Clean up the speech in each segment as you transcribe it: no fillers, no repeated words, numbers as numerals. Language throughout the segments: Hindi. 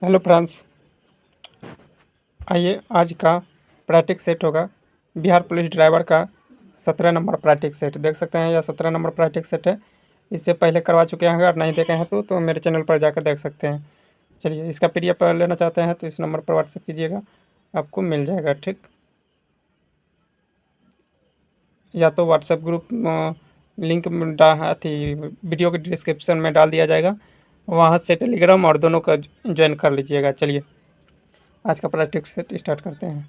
हेलो फ्रेंड्स, आइए आज का प्रैक्टिस सेट होगा बिहार पुलिस ड्राइवर का 17 नंबर प्रैक्टिस सेट। देख सकते हैं यह 17 नंबर प्रैक्टिस सेट है। इससे पहले करवा चुके हैं, अगर नहीं देखे हैं तो मेरे चैनल पर जाकर देख सकते हैं। चलिए, इसका PDF लेना चाहते हैं तो इस नंबर पर व्हाट्सएप कीजिएगा, आपको मिल जाएगा। ठीक, या तो व्हाट्सएप ग्रुप लिंक थी वीडियो के डिस्क्रिप्शन में डाल दिया जाएगा, वहाँ से टेलीग्राम और दोनों का ज्वाइन कर लीजिएगा। चलिए आज का प्रैक्टिस सेट स्टार्ट करते हैं।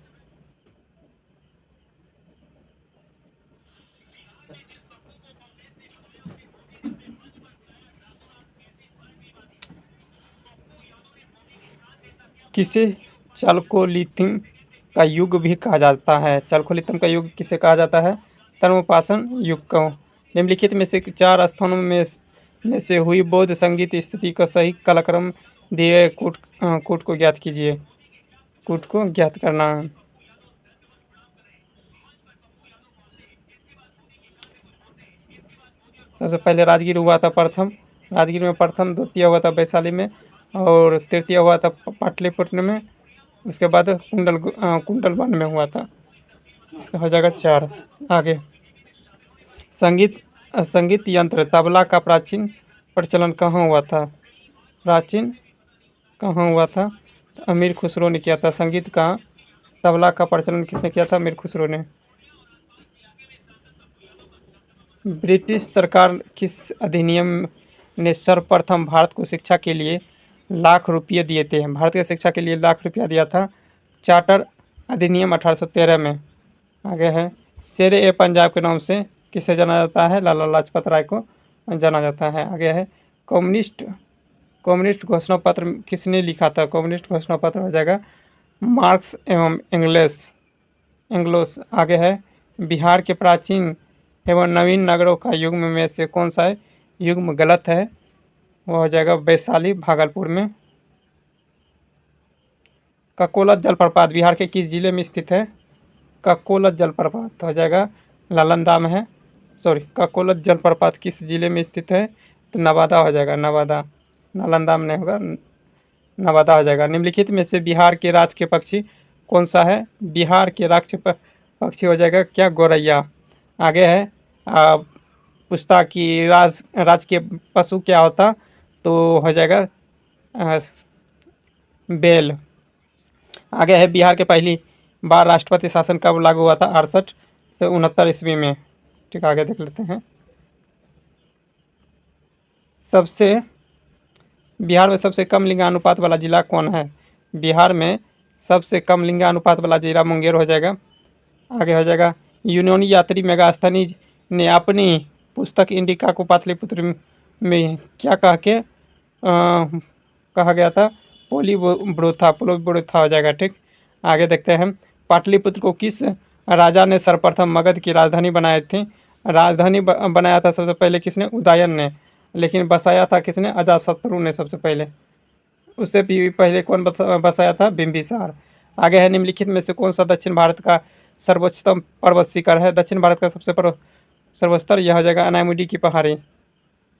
किसे चालकोलिथियम का युग भी कहा जाता है? चालकोलिथियम का युग किसे कहा जाता है? धर्मपाषाण युग को। निम्नलिखित में से 4 स्थानों में से हुई बौद्ध संगीत स्थिति का सही कालक्रम दिए कूट को ज्ञात कीजिए। कूट को ज्ञात करना है। सबसे पहले राजगीर हुआ था प्रथम, राजगीर में प्रथम। द्वितीय हुआ था वैशाली में, और तृतीय हुआ था पाटलिपुत्र में। उसके बाद कुंडल वन में हुआ था। इसका हो जाएगा 4। आगे, संगीत यंत्र तबला का प्राचीन प्रचलन कहाँ हुआ था? प्राचीन कहाँ हुआ था? तो अमीर खुसरो ने किया था। संगीत का तबला का प्रचलन किसने किया था? अमीर खुसरो ने। ब्रिटिश सरकार किस अधिनियम ने सर्वप्रथम भारत को शिक्षा के लिए ₹1,00,000 दिए थे? भारत की शिक्षा के लिए ₹1,00,000 दिया था। चार्टर अधिनियम 1813 में। आगे है, शेर ए पंजाब के नाम से किसे जाना जाता है? लाला लाजपत राय को जाना जाता है। आगे है, कम्युनिस्ट घोषणा पत्र किसने लिखा था? कम्युनिस्ट घोषणा पत्र हो जाएगा मार्क्स एवं एंग्लोस। आगे है, बिहार के प्राचीन एवं नवीन नगरों का युग्म में से कौन सा युग्म गलत है? वो हो जाएगा वैशाली भागलपुर में। ककोलत जलप्रपात बिहार के किस जिले में स्थित है? ककोलत जलप्रपात हो जाएगा नालंदा में है। ककोलत जलप्रपात किस जिले में स्थित है? तो नवादा हो जाएगा, नवादा। नालंदा में नहीं होगा, नवादा हो जाएगा। निम्नलिखित में से बिहार के राज के पक्षी कौन सा है? बिहार के राज पक्षी हो जाएगा क्या? गौरैया। आगे है, पूछता कि राज के पशु क्या होता? तो हो जाएगा बेल। आगे है, बिहार के पहली बार राष्ट्रपति शासन कब लागू हुआ था? 68 से 69 ईस्वी में। ठीक, आगे देख लेते हैं। बिहार में सबसे कम लिंगानुपात वाला जिला कौन है? बिहार में सबसे कम लिंगानुपात वाला जिला मुंगेर हो जाएगा। आगे हो जाएगा, यूनानी यात्री मेगास्थनीज ने अपनी पुस्तक इंडिका को पाटलिपुत्र में क्या कहा गया था? पोलीब्रोथा हो जाएगा। ठीक, आगे देखते हैं, पाटलिपुत्र को किस राजा ने सर्वप्रथम मगध की राजधानी बनाई थी? राजधानी बनाया था सबसे पहले किसने? उदयन ने। लेकिन बसाया था किसने? अजातशत्रु ने सबसे पहले। उससे भी पहले कौन बसाया था? बिंबिसार। आगे है, निम्नलिखित में से कौन सा दक्षिण भारत का सर्वोच्चतम पर्वत शिखर है? दक्षिण भारत का सबसे सर्वोच्च यह हो जाएगा अनामुडी की पहाड़ी।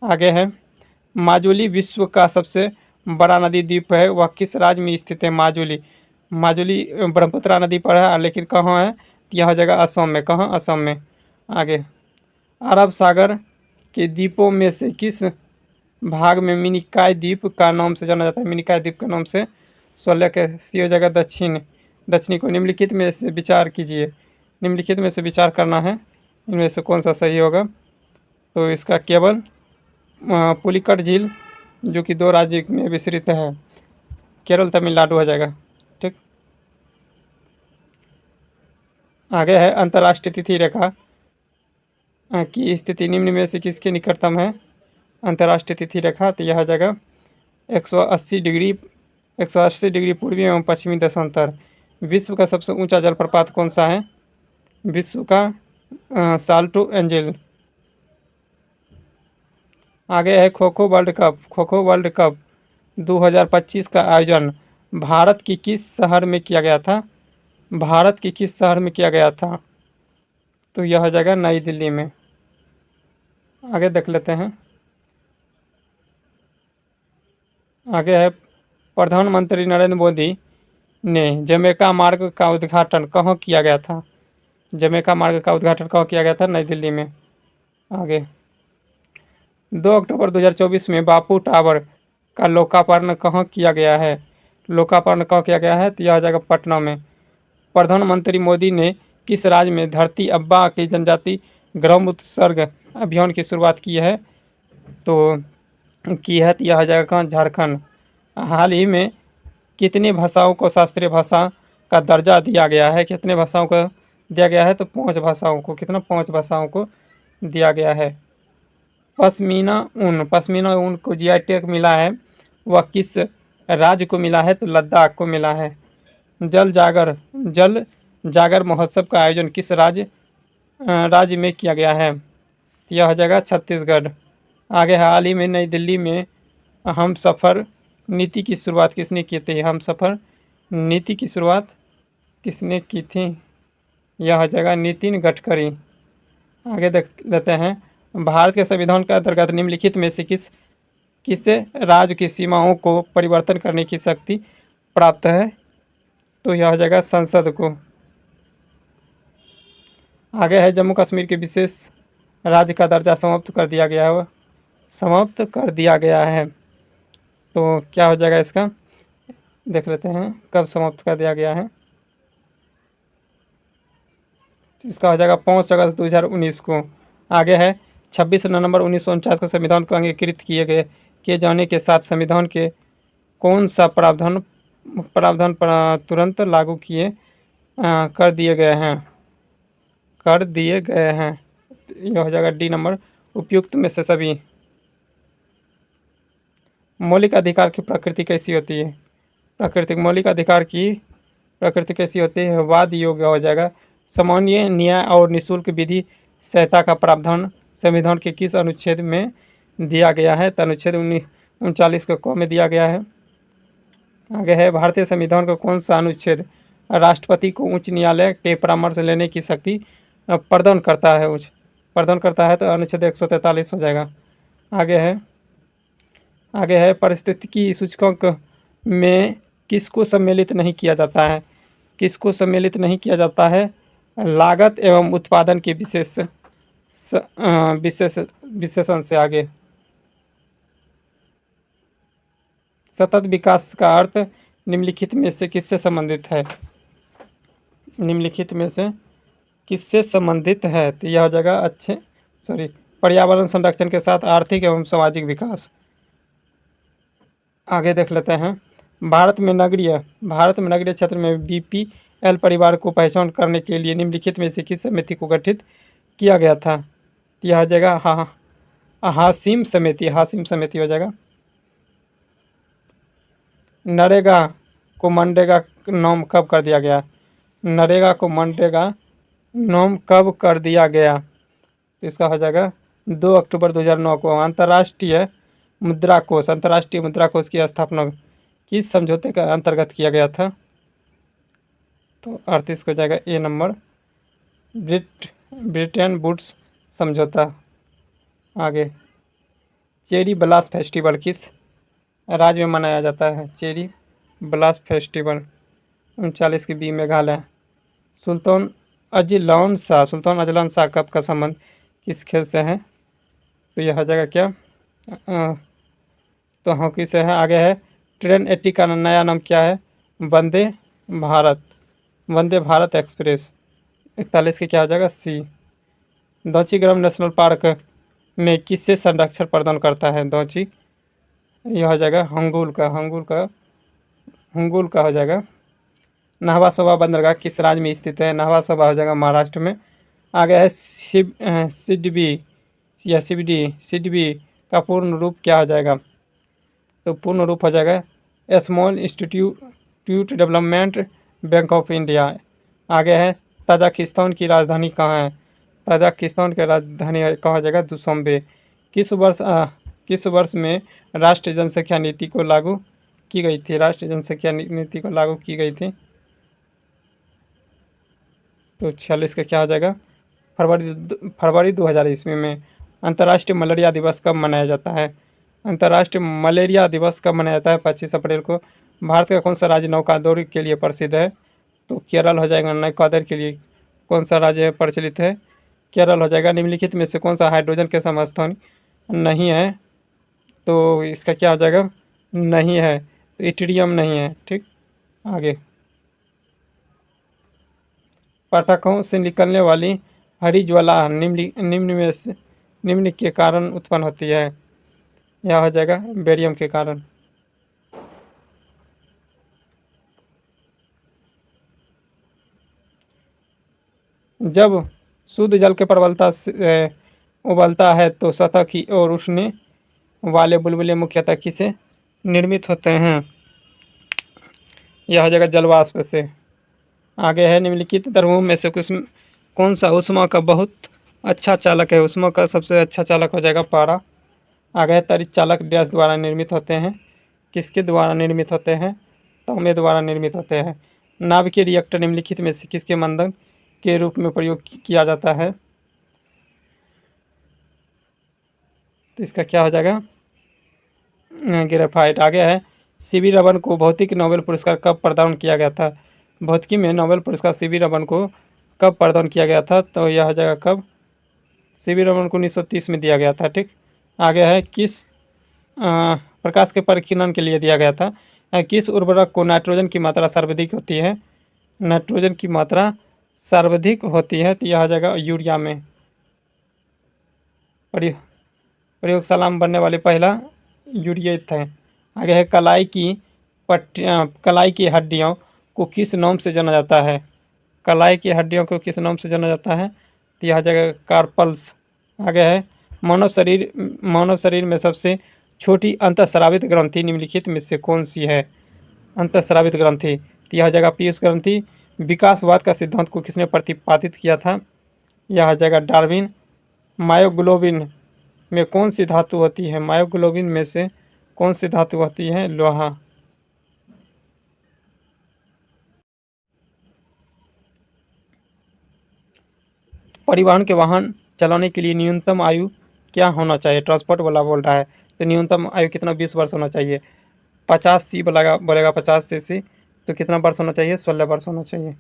आगे है, माजुली विश्व का सबसे बड़ा नदी द्वीप है, वह किस राज्य में स्थित है? माजुली ब्रह्मपुत्र नदी पर है, लेकिन कहाँ है? यह हो जाएगा असम में। कहाँ? असम में। आगे, अरब सागर के द्वीपों में से किस भाग में मिनिकॉय द्वीप का नाम से जाना जाता है? मिनिकॉय द्वीप के नाम से 16 के सी हो जाएगा दक्षिणी को। निम्नलिखित में से विचार कीजिए। निम्नलिखित में से विचार करना है, इनमें से कौन सा सही होगा? तो इसका केवल पुलिकट झील, जो कि 2 राज्य में विस्तृत है, केरल तमिलनाडु हो जाएगा। ठीक, आगे है, अंतर्राष्ट्रीय तिथि रेखा की स्थिति निम्न में से किसके निकटतम है? अंतर्राष्ट्रीय तिथि रेखा, तो यह हो जाएगा 180 डिग्री पूर्वी एवं पश्चिमी देशांतर। विश्व का सबसे ऊंचा जलप्रपात कौन सा है? विश्व का साल्टो एंजल। आगे है, खो खो वर्ल्ड कप 2025 का आयोजन भारत की किस शहर में किया गया था? भारत की किस शहर में किया गया था? तो यह हो जाएगा नई दिल्ली में। आगे देख लेते हैं। आगे है, प्रधानमंत्री नरेंद्र मोदी ने जमैका मार्ग का उद्घाटन कहाँ किया गया था? जमैका मार्ग का उद्घाटन कहाँ किया गया था? नई दिल्ली में। आगे 2 अक्टूबर 2024 में बापू टावर का लोकार्पण कहाँ किया गया है? लोकार्पण कहाँ किया गया है? तो यह जगह पटना में। प्रधानमंत्री मोदी ने किस राज्य में धरती अब्बा की जनजाति ग्राम उत्सर्ग अभियान की शुरुआत की है? तो यह जगह कहाँ? झारखंड। हाल ही में कितनी भाषाओं को शास्त्रीय भाषा का दर्जा दिया गया है? कितने भाषाओं को दिया गया है? तो 5 भाषाओं को। कितना? 5 भाषाओं को दिया गया है। पश्मीना ऊन को जीआई टैग मिला है, वह किस राज्य को मिला है? तो लद्दाख को मिला है। जल जागर महोत्सव का आयोजन किस राज्य में किया गया है? यह जगह छत्तीसगढ़। आगे हाल ही में नई दिल्ली में हम सफ़र नीति की शुरुआत किसने की थी? हम सफ़र नीति की शुरुआत किसने की थी? यह जगह नितिन गडकरी। आगे देख लेते हैं, भारत के संविधान के अंतर्गत निम्नलिखित में से किस राज्य की सीमाओं को परिवर्तन करने की शक्ति प्राप्त है? तो यह जगह संसद को। आगे है, जम्मू कश्मीर के विशेष राज्य का दर्जा समाप्त कर दिया गया है। समाप्त कर दिया गया है, तो क्या हो जाएगा इसका? देख लेते हैं कब समाप्त कर दिया गया है। इसका हो जाएगा 5 अगस्त 2019 को। आगे है, 26 नवंबर 1949 को संविधान को अंगीकृत किए जाने के साथ संविधान के कौन सा प्रावधान तुरंत लागू कर दिए गए हैं? यह हो जाएगा डी नंबर, उपयुक्त में से सभी। मौलिक अधिकार की प्रकृति कैसी होती है? मौलिक अधिकार की प्रकृति कैसी होती है? वाद योग्य हो जाएगा। सामान्य न्याय और निःशुल्क विधि सहायता का प्रावधान संविधान के किस अनुच्छेद में दिया गया है? तो अनुच्छेद 39 को क में दिया गया है। आगे है, भारतीय संविधान का कौन सा अनुच्छेद राष्ट्रपति को उच्च न्यायालय के परामर्श लेने की शक्ति प्रदान करता है? तो अनुच्छेद 143 हो जाएगा। आगे है, पारिस्थितिकी सूचकांक में किसको सम्मिलित नहीं किया जाता है? लागत एवं उत्पादन के विशेषण से। आगे सतत विकास का अर्थ निम्नलिखित में से किससे संबंधित है? तो यह जगह पर्यावरण संरक्षण के साथ आर्थिक एवं सामाजिक विकास। आगे देख लेते हैं, भारत में नगरीय क्षेत्र में बीपीएल परिवार को पहचान करने के लिए निम्नलिखित में से किस समिति को गठित किया गया था? यह जगह हाशिम समिति हो जाएगा। नरेगा को मनरेगा नाम कब कर दिया गया? नरेगा को मनरेगा नाम कब कर दिया गया? तो इसका हो जाएगा 2 अक्टूबर 2009 को। अंतर्राष्ट्रीय मुद्रा कोष की स्थापना किस समझौते के अंतर्गत किया गया था? तो 38 को जाएगा ए नंबर, ब्रिटेन वुड्स समझौता। आगे, चेरी ब्लॉसम फेस्टिवल किस राज्य में मनाया जाता है? चेरी ब्लॉसम फेस्टिवल 39 की B, Meghalaya. Sultan Azlan Shah cup का संबंध किस खेल से है? तो यह जगह क्या? तो हॉकी से है। आगे है, ट्रेन 80 का नया नाम क्या है? वंदे भारत एक्सप्रेस। 41 की क्या हो जाएगा? सी। दौचीग्राम नेशनल पार्क में किससे संरक्षण प्रदान करता है? दौची, यह हो जाएगा हंगुल का हो जाएगा। नाहवा सोबा बंदरगाह किस राज्य में स्थित है? नाहवा सोबा हो जाएगा महाराष्ट्र में। आगे है, सिडबी का पूर्ण रूप क्या हो जाएगा? तो पूर्ण रूप हो जाएगा small institute development bank of India. आगे है, ताजिकिस्तान की राजधानी कहाँ है? ताजिकिस्तान की राजधानी कहाँ हो जाएगा? दुशांबे। किस वर्ष में राष्ट्रीय जनसंख्या नीति को लागू की गई थी? तो 46 का क्या हो जाएगा? फरवरी 2000 ईस्वी में। अंतर्राष्ट्रीय मलेरिया दिवस कब मनाया जाता है? 25 अप्रैल को भारत का कौन सा राज्य नौकादौरी के लिए प्रसिद्ध है? तो केरल हो जाएगा। नौकादौर के लिए कौन सा राज्य प्रचलित है? केरल हो जाएगा। निम्नलिखित में से कौन सा हाइड्रोजन के समस्थान नहीं है? तो इसका क्या हो जाएगा? नहीं है, तो इट्रियम नहीं है। ठीक, आगे। पटाखों से निकलने वाली हरी ज्वाला निम्न के कारण उत्पन्न होती है। यह हो जाएगा बेरियम के कारण। जब शुद्ध जल के प्रबलता से उबलता है तो सतह की ओर उठने वाले बुलबुले मुख्यतः किसे निर्मित होते हैं? यह हो जाएगा जलवाष्प से। आगे है, निम्नलिखित द्रवों में से कौन सा ऊष्मा का बहुत अच्छा चालक है? ऊष्मा का सबसे अच्छा चालक हो जाएगा पारा। आगे है, तड़ित चालक डैश द्वारा निर्मित होते हैं? किसके द्वारा निर्मित होते हैं? तांबे द्वारा निर्मित होते हैं। नाभिकीय रिएक्टर निम्नलिखित में से किसके मंदन के रूप में प्रयोग किया जाता है? तो इसका क्या हो जाएगा? ग्रेफाइट। आगे है, सीवी रमन को भौतिक नोबेल पुरस्कार कब प्रदान किया गया था? भौतिकी में नोबेल पुरस्कार सीवी रमन को कब प्रदान किया गया था? तो यह हो जाएगा कब? सीवी रमन को 1930 में दिया गया था। ठीक, आगे है, किस प्रकाश के परिकीर्णन के लिए दिया गया था? किस उर्वरक को नाइट्रोजन की मात्रा सर्वाधिक होती है? नाइट्रोजन की मात्रा सर्वाधिक होती है, तो यह आ जाएगा यूरिया में। प्रयोगशाला में बनने वाले पहला यूरिया था। आगे है, कलाई की हड्डियों को किस नाम से जाना जाता है? कलाई की हड्डियों को किस नाम से जाना जाता है? तो यह आ जाएगा कार्पल्स। आगे है, मानव शरीर में सबसे छोटी अंतःस्रावित ग्रंथि निम्नलिखित में से कौन सी है? अंतःस्रावित ग्रंथि, तो यह आ जाएगा पीयूष ग्रंथि। विकासवाद का सिद्धांत को किसने प्रतिपादित किया था? यह आ जाएगा डार्विन। मायोग्लोबिन में कौन सी धातु होती है? मायोग्लोबिन में से कौन सी धातु होती है? लोहा। परिवहन के वाहन चलाने के लिए न्यूनतम आयु क्या होना चाहिए? ट्रांसपोर्ट वाला बोल रहा है, तो न्यूनतम आयु कितना? 20 वर्ष होना चाहिए। 50 सी बोलेगा 50 cc, तो कितना वर्ष होना चाहिए? 16 वर्ष होना चाहिए।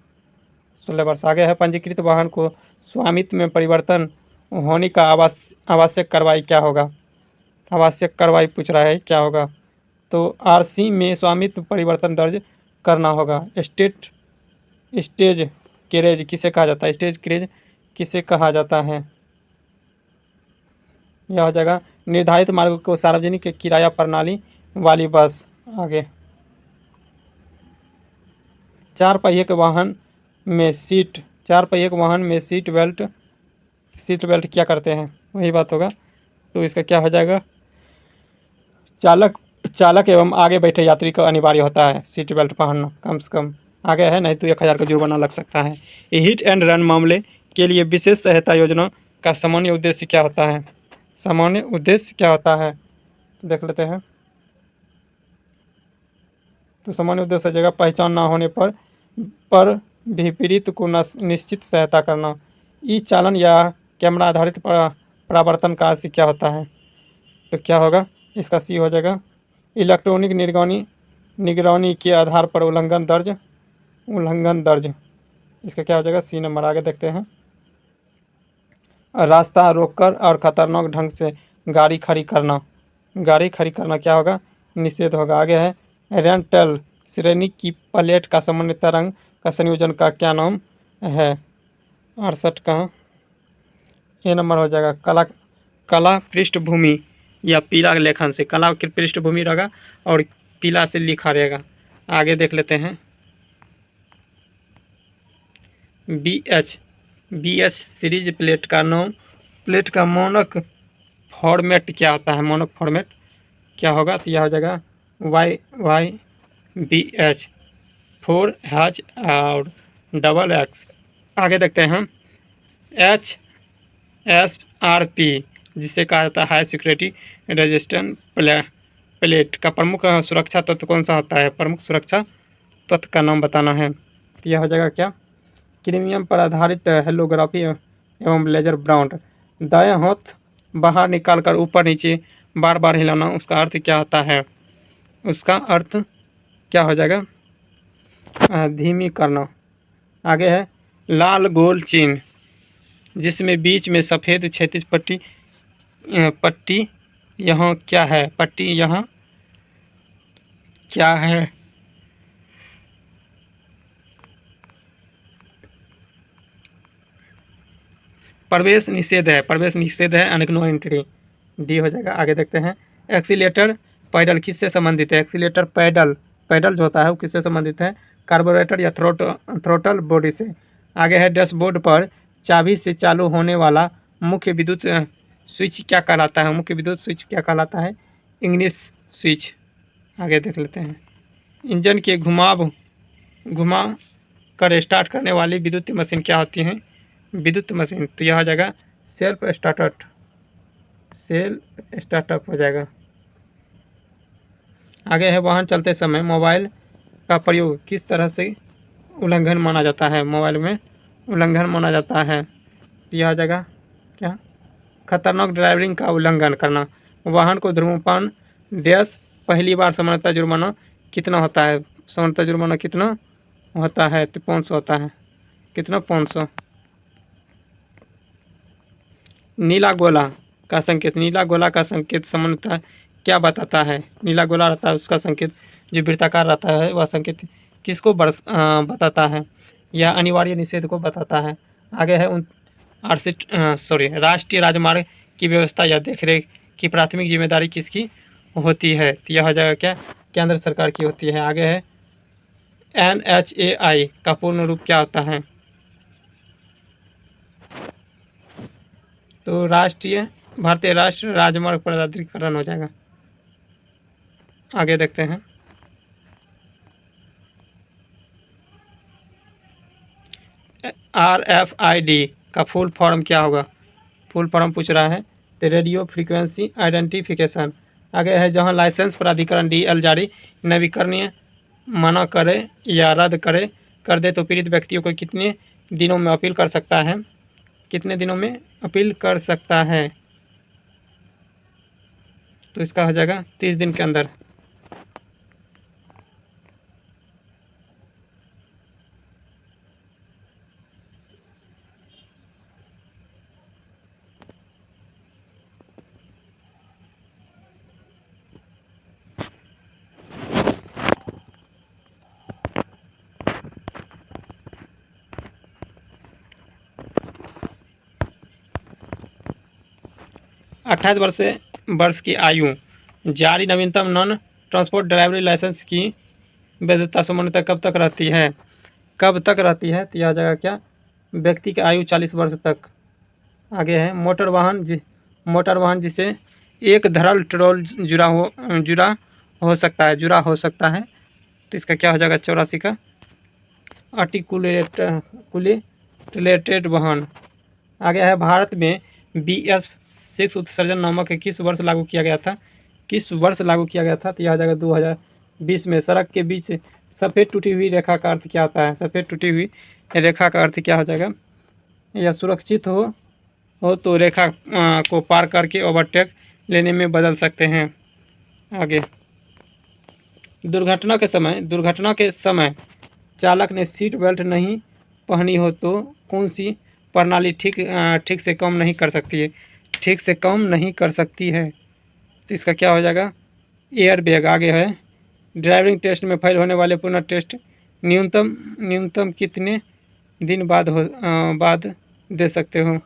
16 वर्ष। आगे है, पंजीकृत वाहन को स्वामित्व में परिवर्तन होने का आवश्यक कार्रवाई क्या होगा? आवश्यक कार्रवाई पूछ रहा है, क्या होगा? तो आरसी में स्वामित्व परिवर्तन दर्ज करना होगा। स्टेज कैरेज किसे कहा जाता है? स्टेज कैरेज किसे कहा जाता है? यह हो जाएगा निर्धारित मार्ग को सार्वजनिक किराया प्रणाली वाली बस। आगे, चार पहिए के वाहन में सीट बेल्ट क्या करते हैं? वही बात होगा, तो इसका क्या हो जाएगा? चालक एवं आगे बैठे यात्री को अनिवार्य होता है सीट बेल्ट पहनना कम से कम। आगे है, नहीं तो 1000 का जुर्माना लग सकता है। हिट एंड रन मामले के लिए विशेष सहायता योजना का सामान्य उद्देश्य क्या होता है? सामान्य उद्देश्य क्या होता है, तो देख लेते हैं। तो सामान्य उद्देश्य जगह पहचान ना होने पर भी पीड़ित को निश्चित सहायता करना। ई चालन या कैमरा आधारित परावर्तन का अर्थ क्या होता है? तो क्या होगा? इसका सी हो जाएगा। इलेक्ट्रॉनिक निगरानी के आधार पर उल्लंघन दर्ज। इसका क्या हो जाएगा? C number. आगे देखते हैं, रास्ता रोककर और खतरनाक ढंग से गाड़ी खड़ी करना क्या होगा? निषेध होगा। आगे है, रेंटल श्रेणी की प्लेट का सामान्य रंग का संयोजन का क्या नाम है? 68 का ये नंबर हो जाएगा। कला पृष्ठभूमि या पीला लेखन से, कला की पृष्ठभूमि रहेगा और पीला से लिखा रहेगा। आगे देख लेते हैं, BH सीरीज प्लेट का मोनक फॉर्मेट क्या होता है? मोनक फॉर्मेट क्या होगा? तो यह हो जाएगा YYBH 4H और XX। आगे देखते हैं, HSRP जिसे कहा जाता है हाई सिक्योरिटी रेजिस्टेंट प्लेट का प्रमुख सुरक्षा तत्व कौन सा होता है? प्रमुख सुरक्षा तत्व का नाम बताना है। तो यह हो जाएगा क्या? क्रीमियम पर आधारित हेलोग्राफी एवं लेजर ब्राउन। दायां हाथ बाहर निकालकर ऊपर नीचे बार बार हिलाना, उसका अर्थ क्या होता है? उसका अर्थ क्या हो जाएगा, धीमी करना। आगे है लाल गोल चिन्ह, जिसमें बीच में सफ़ेद क्षैतिज पट्टी, पट्टी यहाँ क्या है, पट्टी यहाँ क्या है, प्रवेश निषेध है, प्रवेश निषेध है, यानी नो एंट्री, डी हो जाएगा। आगे देखते हैं एक्सीलेटर पैडल किससे संबंधित है, एक्सीलेटर पैडल, पैडल जो होता है वो किससे संबंधित है, कार्बोरेटर या थ्रोटल बॉडी से। आगे है डैशबोर्ड पर चाबी से चालू होने वाला मुख्य विद्युत स्विच क्या कहलाता है, मुख्य विद्युत स्विच क्या कहलाता है, इंग्लिश स्विच। आगे देख लेते हैं इंजन के घुमा कर स्टार्ट करने वाली विद्युत मशीन क्या होती है, विद्युत मशीन, तो यह हो जाएगा सेल्फ स्टार्टअप, सेल्फ स्टार्टअप हो जाएगा। आगे है वाहन चलते समय मोबाइल का प्रयोग किस तरह से उल्लंघन माना जाता है, मोबाइल में उल्लंघन माना जाता है, तो यह हो जाएगा क्या, खतरनाक ड्राइविंग का उल्लंघन करना। वाहन को धूम्रपान डैश पहली बार सामान्यतः जुर्माना कितना होता है, सामान्यतः जुर्माना कितना होता है, तो 500 होता है, कितना 500। नीला गोला का संकेत, नीला गोला का संकेत सामान्यतः क्या बताता है, नीला गोला रहता है उसका संकेत जो वृत्ताकार रहता है वह संकेत किसको बताता है, यह अनिवार्य निषेध को बताता है। आगे है राष्ट्रीय राजमार्ग की व्यवस्था या देखरेख की प्राथमिक जिम्मेदारी किसकी होती है, तो यह हो जाएगा क्या, केंद्र सरकार की होती है। आगे है NHAI का पूर्ण रूप क्या होता है, तो भारतीय राष्ट्रीय राजमार्ग प्राधिकरण हो जाएगा। आगे देखते हैं RFID का फुल फॉर्म क्या होगा, फुल फॉर्म पूछ रहा है, तो रेडियो फ्रीक्वेंसी आइडेंटिफिकेशन। आगे है जहां लाइसेंस प्राधिकरण DL जारी नवीकरणीय मना करे या रद्द कर दे तो पीड़ित व्यक्तियों को कितने दिनों में अपील कर सकता है, कितने दिनों में अपील कर सकता है, तो इसका हो जाएगा 30 दिन के अंदर। अट्ठाईस वर्ष की आयु जारी नवीनतम नॉन ट्रांसपोर्ट ड्राइवरी लाइसेंस की वैधता सामान्यतः कब तक रहती है, कब तक रहती है, तो यह आ जाएगा क्या, व्यक्ति की आयु 40 वर्ष तक। आगे है मोटर वाहन जिसे एक धरल ट्रोल जुड़ा हो सकता है, तो इसका क्या हो जाएगा 84 का, आर्टिकुलेटेड वाहन। आगे है भारत में BS6 उत्सर्जन नामक किस वर्ष लागू किया गया था, किस वर्ष लागू किया गया था, तो यह आ जाएगा 2020 में। सड़क के बीच सफ़ेद टूटी हुई रेखा का अर्थ क्या होता है, सफ़ेद टूटी हुई रेखा का अर्थ क्या हो जाएगा, या सुरक्षित हो तो रेखा को पार करके ओवरटेक लेने में बदल सकते हैं। आगे दुर्घटना के समय चालक ने सीट बेल्ट नहीं पहनी हो तो कौन सी प्रणाली ठीक से काम नहीं कर सकती है, ठीक से काम नहीं कर सकती है, तो इसका क्या हो जाएगा एयर बैग। आगे है ड्राइविंग टेस्ट में फेल होने वाले पुनः टेस्ट न्यूनतम कितने दिन बाद दे सकते हो,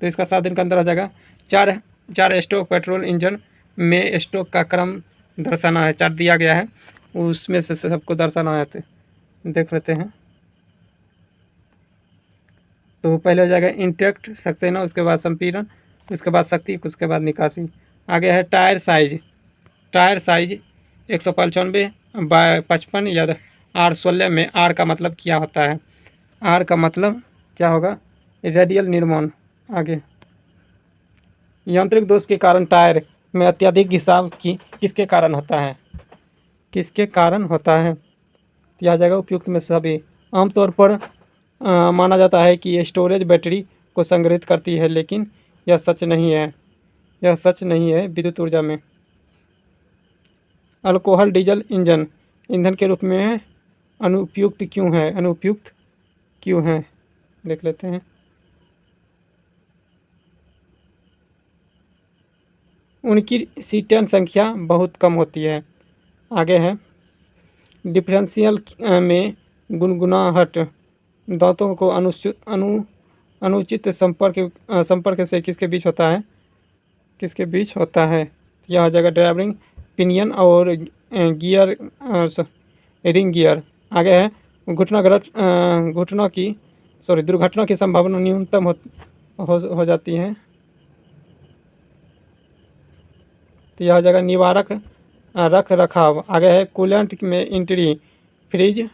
तो इसका 7 दिन का अंदर हो जाएगा। चार स्टॉक पेट्रोल इंजन में स्टॉक का क्रम दर्शाना है, 4 दिया गया है, उसमें से सबको दर्शाना है, तो देख लेते हैं। तो पहले हो जाएगा इंटेक्ट सक्सेना, उसके बाद संपीड़न, उसके बाद शक्ति, उसके बाद निकासी। आगे है टायर साइज 195/55 या R16 में R का मतलब क्या होता है, R का मतलब क्या होगा रेडियल निर्माण। आगे यांत्रिक दोष के कारण टायर में अत्यधिक घिसाव किसके कारण होता है, किसके कारण होता है, तो यह आ जाएगा उपयुक्त में सभी। आमतौर पर माना जाता है कि स्टोरेज बैटरी को संग्रहित करती है, लेकिन यह सच नहीं है, विद्युत ऊर्जा में अल्कोहल डीजल इंजन ईंधन के रूप में अनुपयुक्त क्यों है? अनुपयुक्त क्यों है देख लेते हैं। उनकी सीटें संख्या बहुत कम होती है। आगे है डिफरेंशियल में गुनगुनाहट दांतों को अनुचित संपर्क से किसके बीच होता है? किसके बीच होता है? यह हो जाएगा ड्राइविंग पिनियन और गियर रिंग गियर। आगे है दुर्घटना की संभावना न्यूनतम हो जाती है। तो यह हो जाएगा निवारक रख रखाव। आगे है कूलेंट में एंट्री फ्रीज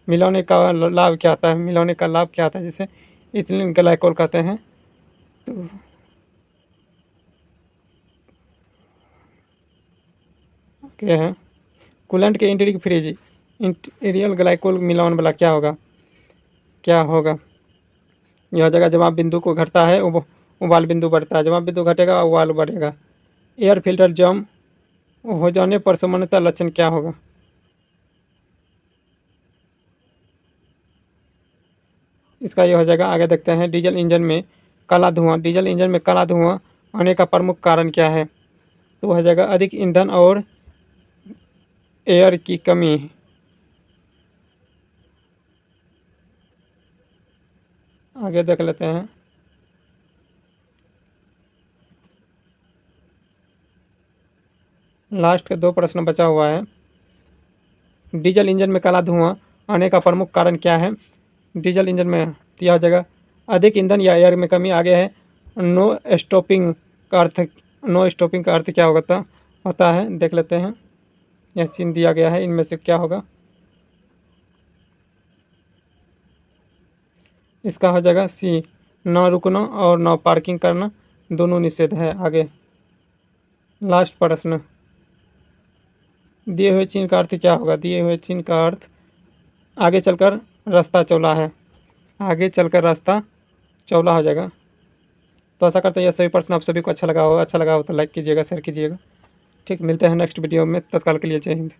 मिलाने का लाभ क्या आता है? मिलाने का लाभ क्या आता है जिसे इथिलीन ग्लाइकोल कहते हैं? तो क्या है कूलेंट के एंट्री फ्रीज इंटीरियल ग्लाइकोल मिलान वाला क्या होगा? क्या होगा? यह जगह जवाब बिंदु को घटता है उबाल बिंदु बढ़ता है। जवाब बिंदु घटेगा उबाल बढ़ेगा। एयर फिल्टर जम हो जाने पर सामान्यतः लक्षण क्या होगा? इसका यह हो जाएगा। आगे देखते हैं डीजल इंजन में काला धुआं। डीजल इंजन में काला धुआं आने का प्रमुख कारण क्या है? तो हो जाएगा अधिक ईंधन और एयर की कमी। आगे देख लेते हैं। लास्ट के 2 प्रश्न बचा हुआ है। डीजल इंजन में काला धुआं आने का प्रमुख कारण क्या है? डीजल इंजन में दिया जाएगा अधिक ईंधन या एयर में कमी। आगे है नो स्टॉपिंग का अर्थ क्या होता है देख लेते हैं। यह चिन्ह दिया गया है, इनमें से क्या होगा? इसका हो जाएगा सी न रुकना और न पार्किंग करना दोनों निषेध है। आगे लास्ट प्रश्न दिए हुए चिन्ह का अर्थ क्या होगा? दिए हुए चिन्ह का अर्थ आगे चलकर रास्ता चौला है। आगे चलकर रास्ता चौला हो जाएगा। तो आशा करते हैं यह सभी प्रश्न आप सभी को अच्छा लगा हो तो लाइक कीजिएगा, शेयर कीजिएगा। ठीक, मिलते हैं नेक्स्ट वीडियो में। तत्काल के लिए जय हिंद।